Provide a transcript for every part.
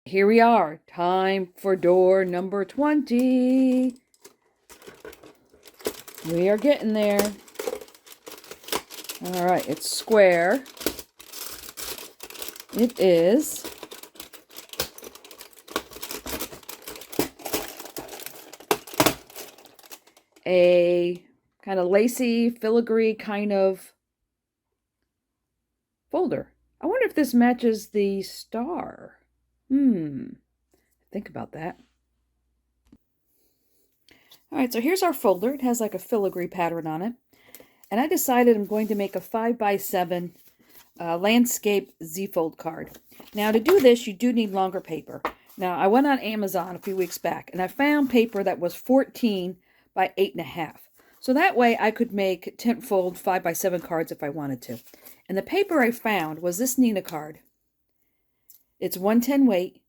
Here we are. Time for door number 20. We are getting there. All right, it's square. It is a kind of lacy, filigree kind of folder. I wonder if this matches the star. Think about that. All right, so here's our folder. It has like a filigree pattern on it. And I decided I'm going to make a 5x7 landscape Z-fold card. Now to do this, you do need longer paper. Now I went on Amazon a few weeks back and I found paper that was 14 by 8.5. So that way I could make tent fold 5x7 cards if I wanted to. And the paper I found was this Neenah card. It's 110 weight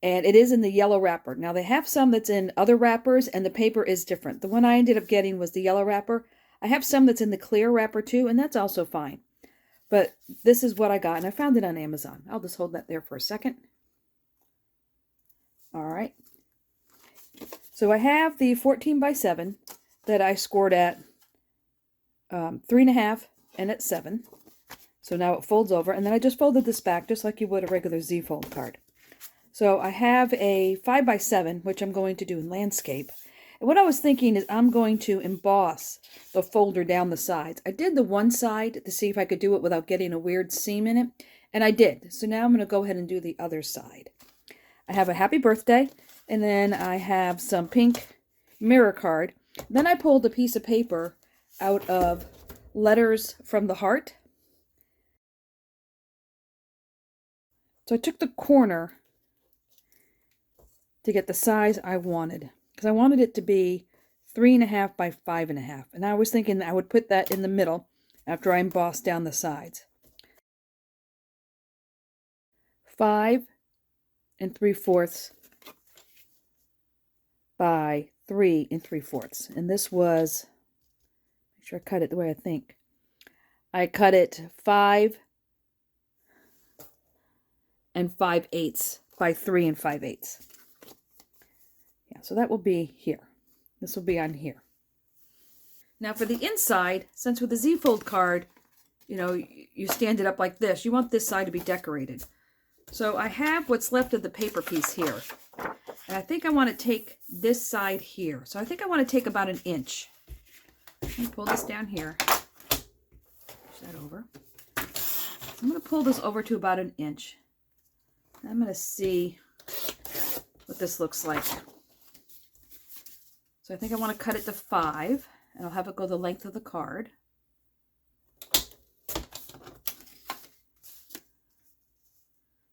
and it is in the yellow wrapper. Now they have some that's in other wrappers and the paper is different. The one I ended up getting was the yellow wrapper. I have some that's in the clear wrapper too, and that's also fine. But this is what I got, and I found it on Amazon. I'll just hold that there for a second. All right. So I have the 14x7 that I scored at 3.5 and at 7. So now it folds over, and then I just folded this back just like you would a regular Z-fold card. So I have a 5x7, which I'm going to do in landscape. And what I was thinking is I'm going to emboss the folder down the sides. I did the one side to see if I could do it without getting a weird seam in it, and I did. So now I'm going to go ahead and do the other side. I have a happy birthday, and then I have some pink mirror card. Then I pulled a piece of paper out of Letters from the Heart. So I took the corner to get the size I wanted, because I wanted it to be 3.5 by 5.5. And I was thinking that I would put that in the middle after I embossed down the sides. 5 3/4 by 3 3/4. And this was, make sure I cut it the way I think. I cut it 5 5/8 by 3 5/8. Yeah, so that will be here. This will be on here. Now for the inside, since with the Z-fold card, you know, you stand it up like this, you want this side to be decorated. So I have what's left of the paper piece here. And I think I want to take this side here. So I think I want to take about 1 inch. Let me pull this down here. Push that over. I'm going to pull this over to about 1 inch. I'm going to see what this looks like. So I think I want to cut it to 5, and I'll have it go the length of the card.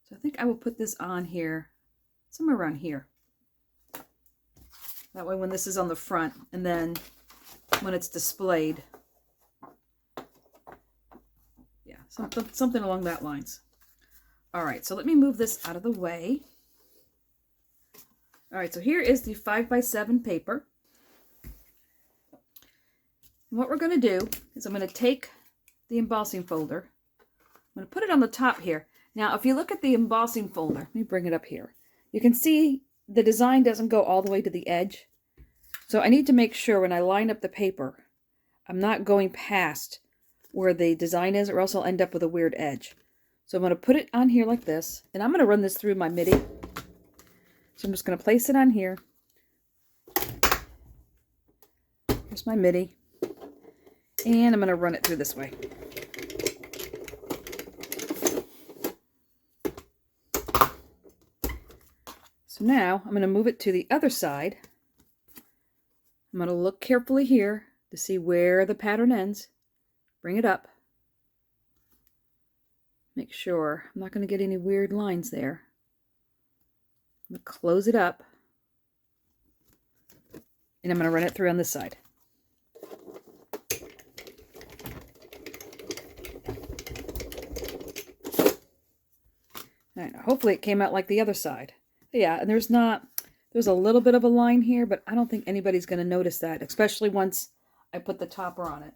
So I think I will put this on here, somewhere around here. That way when this is on the front, and then when it's displayed, yeah, something along that lines. All right, so let me move this out of the way. All right, so here is the 5x7 paper. And what we're going to do is I'm going to take the embossing folder. I'm going to put it on the top here. Now, if you look at the embossing folder, let me bring it up here. You can see the design doesn't go all the way to the edge. So I need to make sure when I line up the paper, I'm not going past where the design is, or else I'll end up with a weird edge. So I'm going to put it on here like this, and I'm going to run this through my MIDI. So I'm just going to place it on here. Here's my MIDI. And I'm going to run it through this way. So now I'm going to move it to the other side. I'm going to look carefully here to see where the pattern ends. Bring it up. Make sure I'm not going to get any weird lines there. I'm going to close it up. And I'm going to run it through on this side. All right, hopefully it came out like the other side. Yeah, and there's a little bit of a line here, but I don't think anybody's going to notice that, especially once I put the topper on it.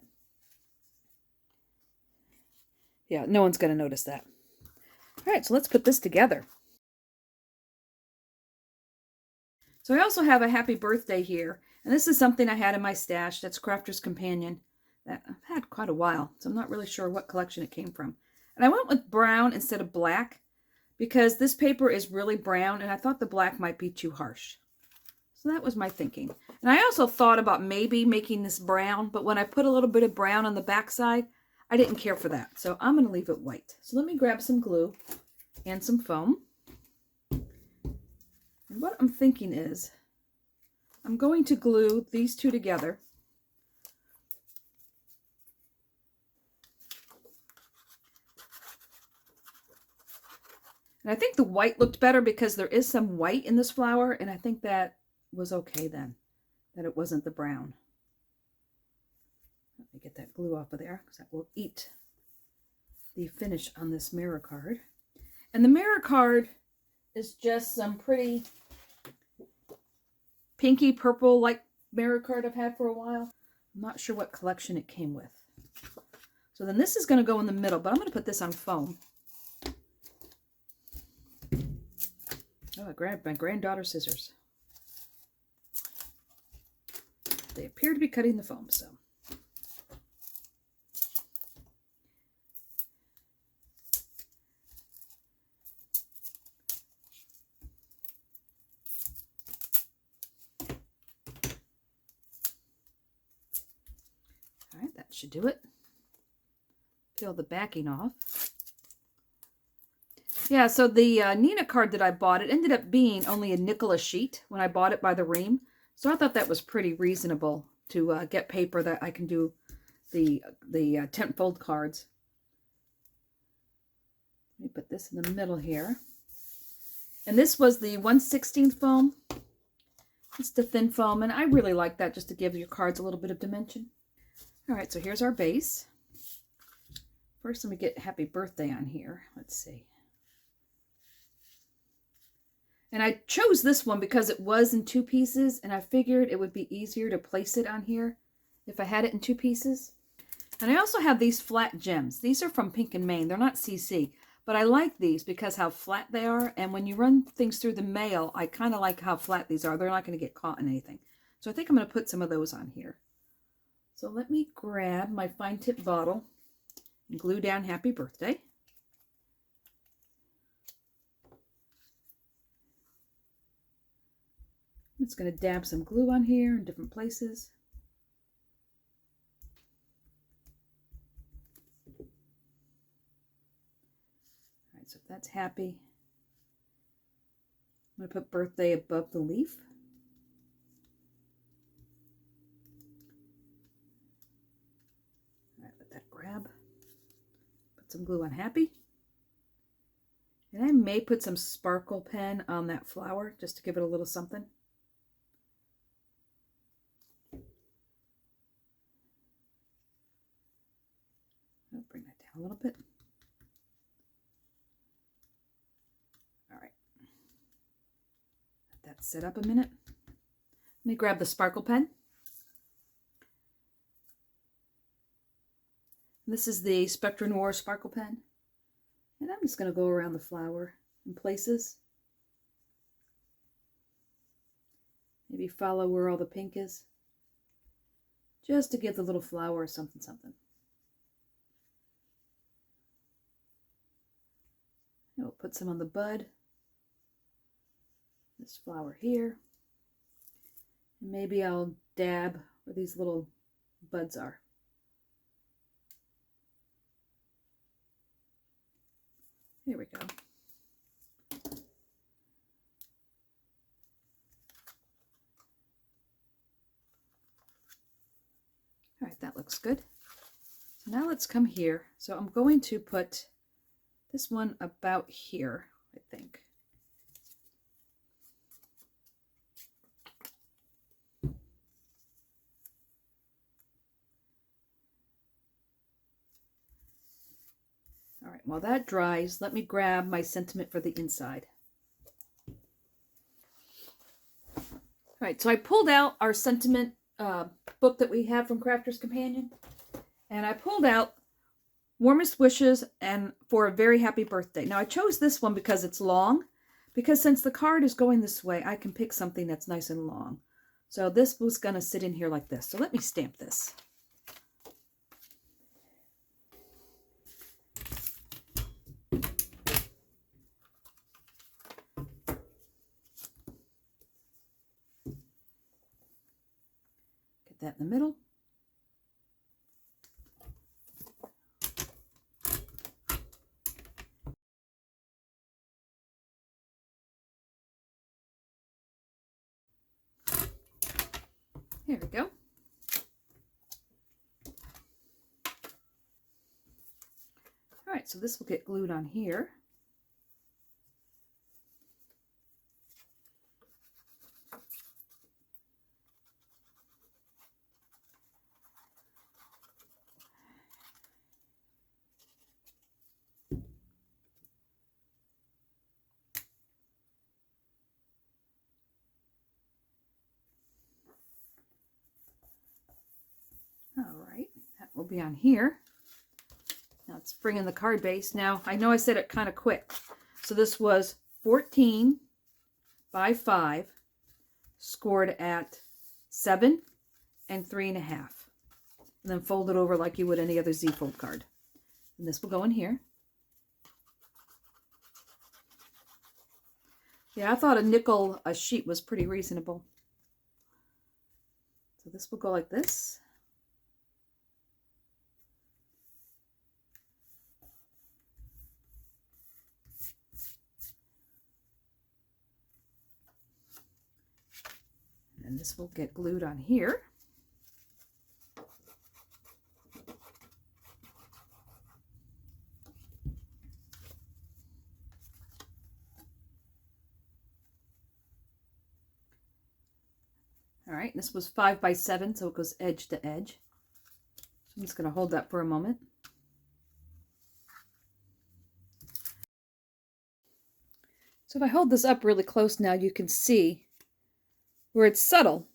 Yeah, no one's going to notice that. All right, so let's put this together. So I also have a happy birthday here. And this is something I had in my stash. That's Crafter's Companion that I've had quite a while. So I'm not really sure what collection it came from. And I went with brown instead of black because this paper is really brown and I thought the black might be too harsh. So that was my thinking. And I also thought about maybe making this brown, but when I put a little bit of brown on the back side, I didn't care for that. So I'm going to leave it white. So let me grab some glue and some foam. And what I'm thinking is I'm going to glue these two together. And I think the white looked better because there is some white in this flower, and I think that was okay then, that it wasn't the brown. Let me get that glue off of there because that will eat the finish on this mirror card. And the mirror card is just some pretty pinky purple like mirror card I've had for a while. I'm not sure what collection it came with. So then this is going to go in the middle, but I'm going to put this on foam. Oh, I grabbed my granddaughter's scissors. They appear to be cutting the foam, so. All right, that should do it. Peel the backing off. Yeah, so the Neenah card that I bought, it ended up being only a nickel a sheet when I bought it by the ream. So I thought that was pretty reasonable to get paper that I can do the tent fold cards. Let me put this in the middle here. And this was the 1/16 foam. It's the thin foam, and I really like that just to give your cards a little bit of dimension. All right, so here's our base. First, let me get Happy Birthday on here. Let's see. And I chose this one because it was in 2 pieces, and I figured it would be easier to place it on here if I had it in 2 pieces. And I also have these flat gems. These are from Pink and Main. They're not CC, but I like these because how flat they are. And when you run things through the mail, I kind of like how flat these are. They're not going to get caught in anything. So I think I'm going to put some of those on here. So let me grab my fine tip bottle and glue down Happy Birthday. I'm just going to dab some glue on here in different places. All right, so if that's happy, I'm going to put birthday above the leaf. All right, let that grab. Put some glue on happy. And I may put some sparkle pen on that flower just to give it a little something. I'll bring that down a little bit. All right. Let that set up a minute. Let me grab the sparkle pen. This is the Spectra Noir sparkle pen. And I'm just going to go around the flower in places. Maybe follow where all the pink is. Just to give the little flower something something. And we'll put some on the bud. This flower here. And maybe I'll dab where these little buds are. Here we go. All right, that looks good. So now let's come here. So I'm going to put this one about here, I think. All right, while that dries, let me grab my sentiment for the inside. All right, so I pulled out our sentiment book that we have from Crafter's Companion, and I pulled out Warmest Wishes and for a Very Happy Birthday. Now, I chose this one because it's long, because since the card is going this way, I can pick something that's nice and long. So this was going to sit in here like this. So let me stamp this. Get that in the middle. Here we go. All right, so this will get glued on here. All right, that will be on here. Now let's bring in the card base. Now, I know I said it kind of quick. So this was 14 by 5, scored at 7 and 3.5. And then fold it over like you would any other Z-fold card. And this will go in here. Yeah, I thought a nickel a sheet was pretty reasonable. So this will go like this. And this will get glued on here. All right, this was 5 by 7, so it goes edge to edge. So I'm just going to hold that for a moment. So if I hold this up really close now, you can see where it's subtle,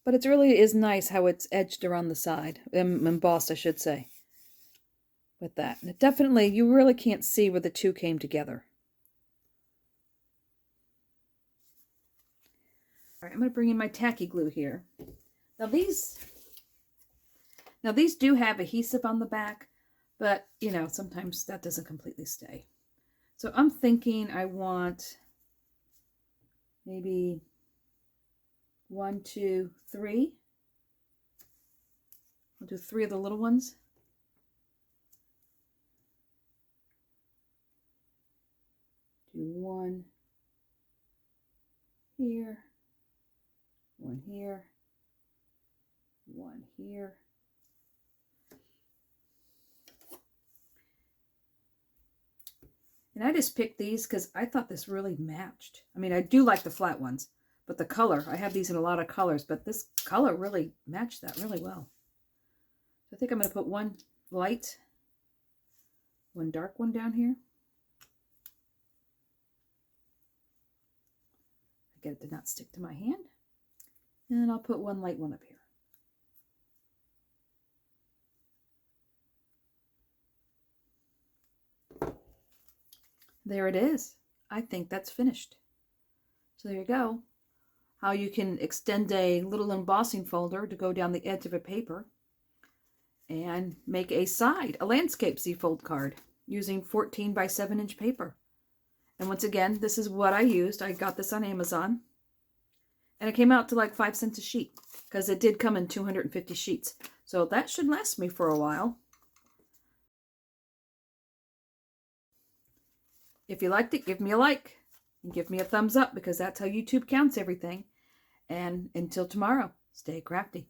but it really is nice how it's edged around the side, embossed, I should say, with that. And it definitely, you really can't see where the two came together. All right, I'm going to bring in my tacky glue here. Now these do have adhesive on the back, but you know, sometimes that doesn't completely stay. So I'm thinking I want maybe 1, 2, 3. I'll do 3 of the little ones. Do 1 here, 1 here, 1 here. And I just picked these because I thought this really matched. I mean, I do like the flat ones, but the color, I have these in a lot of colors, but this color really matched that really well. So I think I'm going to put 1 light, 1 dark one down here. I get it to not stick to my hand. And I'll put 1 light one up here. There it is. I think that's finished. So there you go. How you can extend a little embossing folder to go down the edge of a paper and make a side, a landscape Z-fold card using 14 by 7 inch paper. And once again, this is what I used. I got this on Amazon. And it came out to like 5 cents a sheet because it did come in 250 sheets. So that should last me for a while. If you liked it, give me a like and give me a thumbs up because that's how YouTube counts everything. And until tomorrow, stay crafty.